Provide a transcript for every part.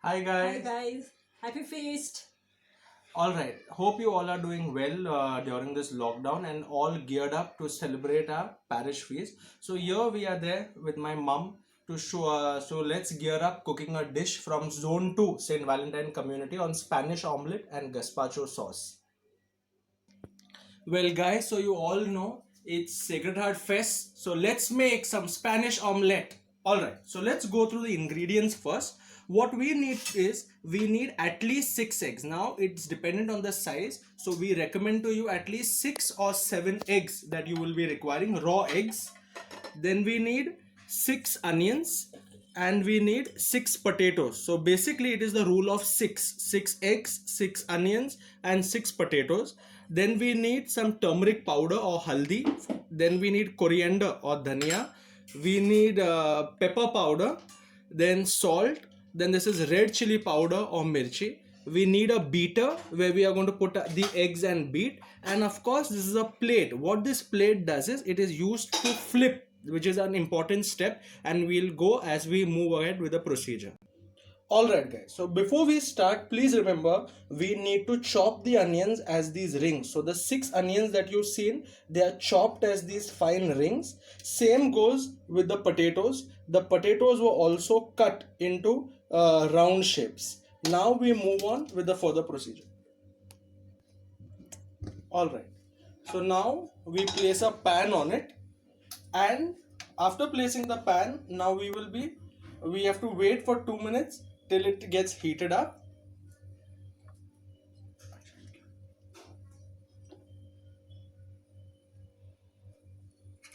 Hi Hi guys. guys, happy feast. All right. Hope you all are doing well during this lockdown and all geared up to celebrate our parish feast. So here we are there with my mom to show. So let's gear up cooking a dish from Zone 2 Saint Valentine community on Spanish omelette and gazpacho sauce. Well, guys, so you all know it's Sacred Heart Fest. So let's make some Spanish omelette. All right, so let's go through the ingredients first. What we need is we need at least 6 eggs. Now it's dependent on the size. So we recommend to you at least 6 or 7 eggs that you will be requiring, raw eggs. Then we need 6 onions and we need 6 potatoes. So basically it is the rule of 6 eggs, 6 onions and 6 potatoes. Then we need some turmeric powder or haldi. Then we need coriander or dhania. We need pepper powder, then salt. Then this is red chili powder or mirchi. We need a beater where we are going to put the eggs and beat. And of course this is a plate. What this plate does is it is used to flip, which is an important step, and we'll go as we move ahead with the procedure. Alright guys, so before we start, please remember we need to chop the onions as these rings. So the 6 onions that you've seen, they are chopped as these fine rings. Same goes with the potatoes. The potatoes were also cut into round shapes. Now we move on with the further procedure. Alright, so now we place a pan on it, and after placing the pan, now we have to wait for 2 minutes till it gets heated up.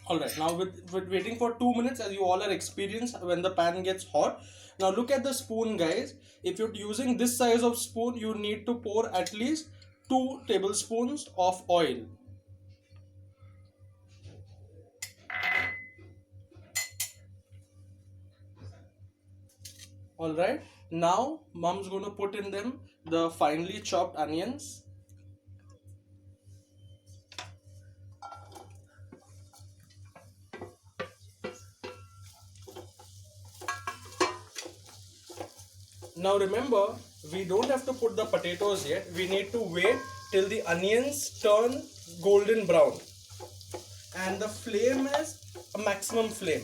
All right, now with waiting for 2 minutes, as you all are experienced when the pan gets hot. Now look at the spoon, guys. If you're using this size of spoon, you need to pour at least 2 tablespoons of oil. All right, now mom's going to put in them the finely chopped onions. Now remember, we don't have to put the potatoes yet. We need to wait till the onions turn golden brown, and the flame is a maximum flame.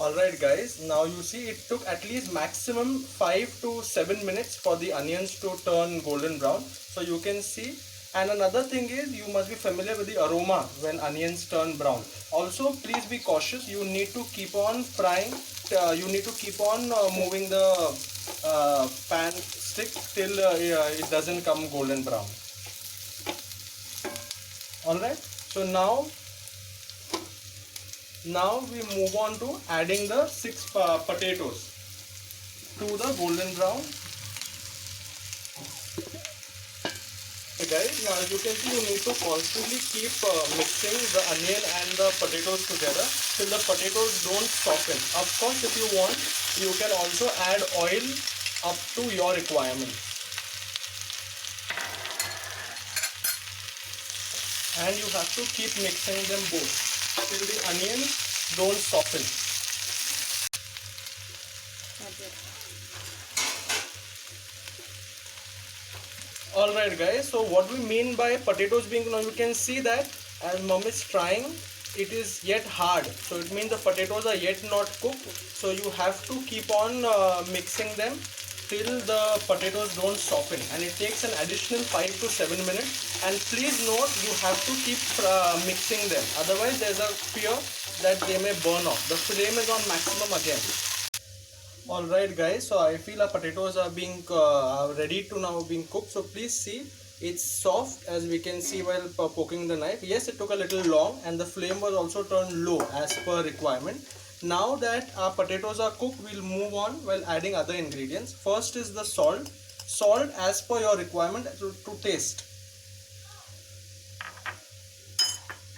Alright guys, now you see it took at least maximum 5 to 7 minutes for the onions to turn golden brown. So you can see, and another thing is you must be familiar with the aroma when onions turn brown. Also please be cautious, you need to keep on frying, you need to keep on moving the pan stick till it doesn't come golden brown. Alright, so now we move on to adding the 6 potatoes to the golden brown. Okay guys, now as you can see, you need to constantly keep mixing the onion and the potatoes together till the potatoes don't soften. Of course, if you want, you can also add oil up to your requirement, and you have to keep mixing them both till the onions don't soften. Alright guys, so what we mean by potatoes being, now you can see that as mom is trying, it is yet hard. So it means the potatoes are yet not cooked. So you have to keep on mixing them till the potatoes don't soften, and it takes an additional 5 to 7 minutes. And please note, you have to keep mixing them, otherwise there's a fear that they may burn off. The flame is on maximum again. Alright guys, so I feel our potatoes are being ready to now being cooked. So please see, it's soft as we can see while poking the knife. Yes, it took a little long, and the flame was also turned low as per requirement. Now that our potatoes are cooked, we'll move on while adding other ingredients. First is the salt. Salt as per your requirement to taste.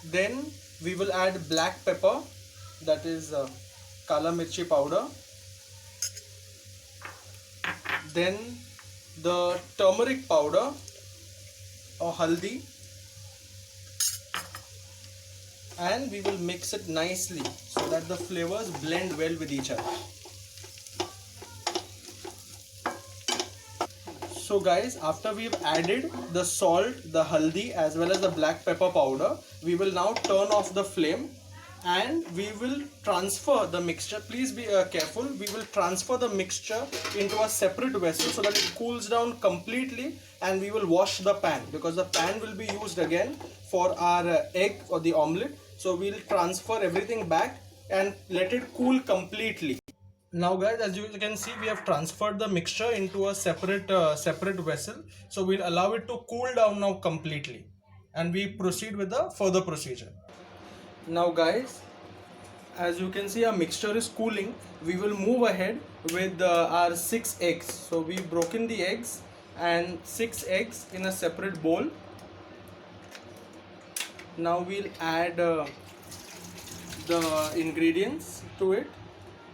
Then we will add black pepper, that is kala mirchi powder. then the turmeric powder or haldi, and we will mix it nicely so that the flavors blend well with each other. So guys, after we've added the salt, the haldi as well as the black pepper powder, we will now turn off the flame and we will transfer the mixture. Please be careful. We will transfer the mixture into a separate vessel so that it cools down completely, and we will wash the pan because the pan will be used again for our egg or the omelette. So we'll transfer everything back and let it cool completely. Now guys, as you can see, we have transferred the mixture into a separate vessel. So we'll allow it to cool down now completely, and we proceed with the further procedure. Now guys, as you can see, our mixture is cooling. We will move ahead with our 6 eggs. So we've broken the eggs and 6 eggs in a separate bowl. Now we'll add the ingredients to it,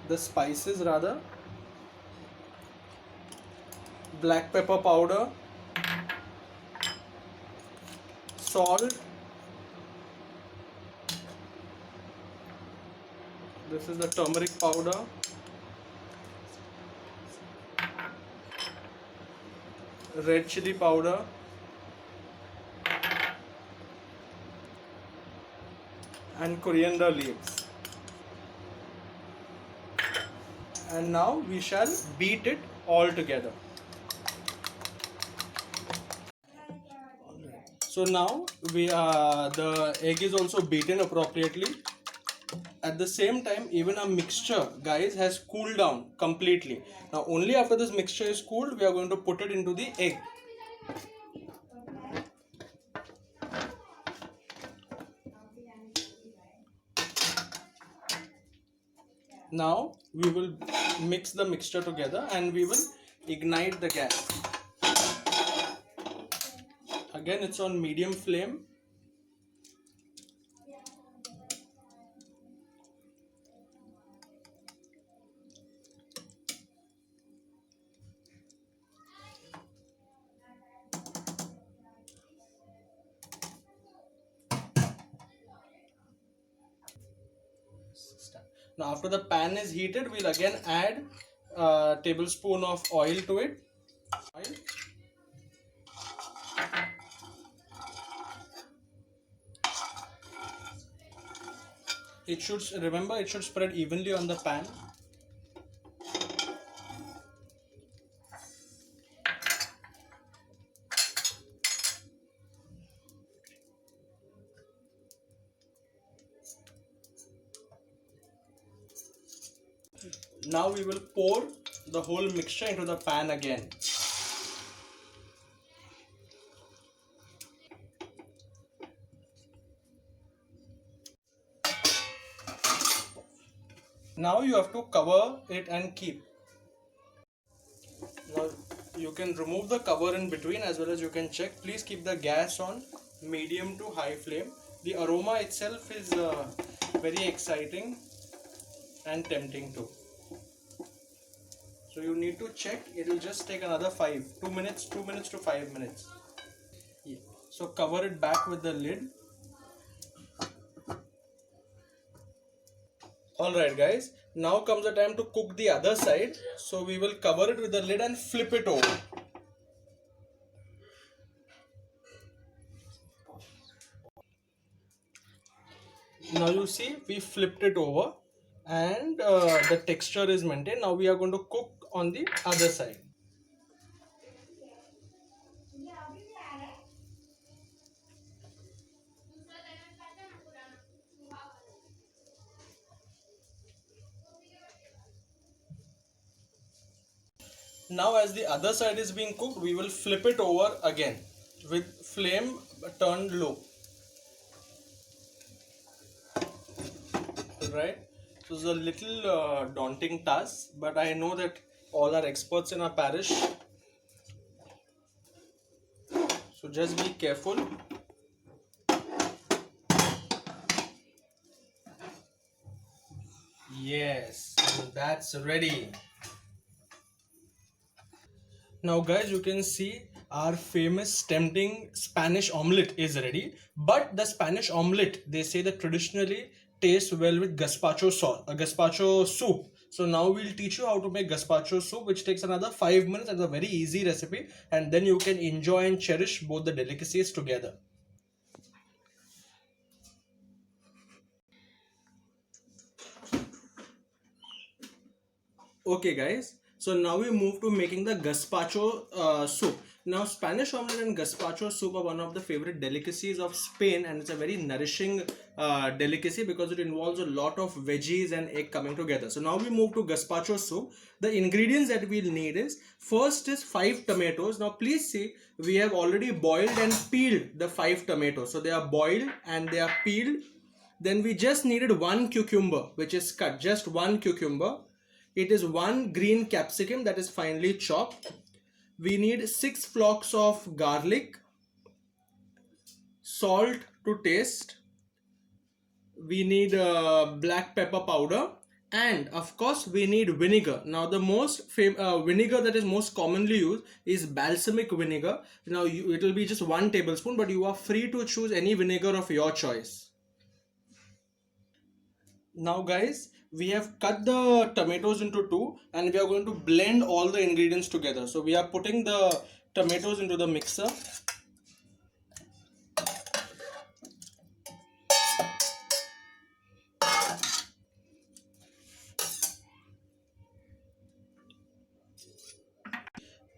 the spices rather. Black pepper powder, salt, this is the turmeric powder, red chili powder, and coriander leaves. And now we shall beat it all together. So now the egg is also beaten appropriately. At the same time, even our mixture, guys, has cooled down completely. Now only after this mixture is cooled, we are going to put it into the egg. Now we will mix the mixture together and we will ignite the gas. Again, it's on medium flame. Now after the pan is heated, we'll again add a tablespoon of oil to it. It should, remember, it should spread evenly on the pan. Now we will pour the whole mixture into the pan again. Now you have to cover it and keep. Now you can remove the cover in between as well as you can check. Please keep the gas on medium to high flame. The aroma itself is very exciting and tempting too. So you need to check. It will just take another 2 minutes to 5 minutes. Yeah. So cover it back with the lid. Alright guys, now comes the time to cook the other side. So we will cover it with the lid and flip it over. Now you see, we flipped it over and the texture is maintained. Now we are going to cook on the other side. Now as the other side is being cooked, we will flip it over again with flame turned low. Right? So it's a little daunting task, but I know that all are experts in our parish. So just be careful. Yes, that's ready. Now guys, you can see our famous tempting Spanish omelette is ready. But the Spanish omelette, they say that traditionally tastes well with gazpacho sauce, gazpacho soup. So now we'll teach you how to make gazpacho soup, which takes another 5 minutes. It's a very easy recipe, and then you can enjoy and cherish both the delicacies together. Okay guys, so now we move to making the gazpacho soup. Now Spanish omelette and gazpacho soup are one of the favorite delicacies of Spain, and it's a very nourishing delicacy because it involves a lot of veggies and egg coming together. So now we move to gazpacho soup. The ingredients that we'll need is, first is 5 tomatoes. Now please see, we have already boiled and peeled the 5 tomatoes. So they are boiled and they are peeled. Then we just needed 1 cucumber which is cut, just 1 cucumber. It is 1 green capsicum that is finely chopped. We need 6 flocks of garlic, salt to taste. We need black pepper powder, and of course we need vinegar. Now the vinegar that is most commonly used is balsamic vinegar. Now it will be just 1 tablespoon, but you are free to choose any vinegar of your choice. Now guys, we have cut the tomatoes into two, and we are going to blend all the ingredients together. So we are putting the tomatoes into the mixer.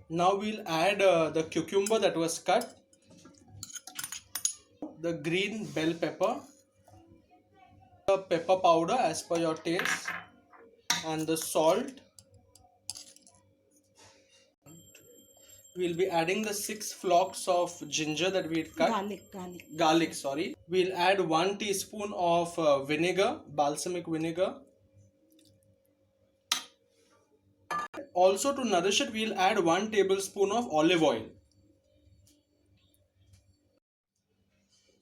Now we'll add the cucumber that was cut, the green bell pepper, the pepper powder as per your taste, and the salt. We'll be adding the 6 flocks of ginger that we cut. Garlic, sorry. We'll add 1 teaspoon of vinegar, balsamic vinegar. Also to nourish it, we'll add 1 tablespoon of olive oil.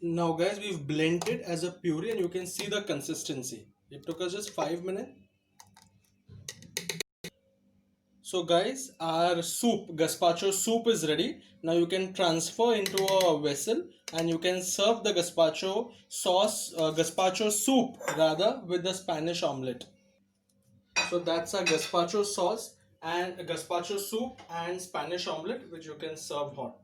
Now guys, we've blended as a puree and you can see the consistency. It took us just 5 minutes. So guys, our soup, gazpacho soup is ready. Now you can transfer into a vessel and you can serve the gazpacho sauce, gazpacho soup rather, with the Spanish omelette. So that's our gazpacho sauce and gazpacho soup and Spanish omelette, which you can serve hot.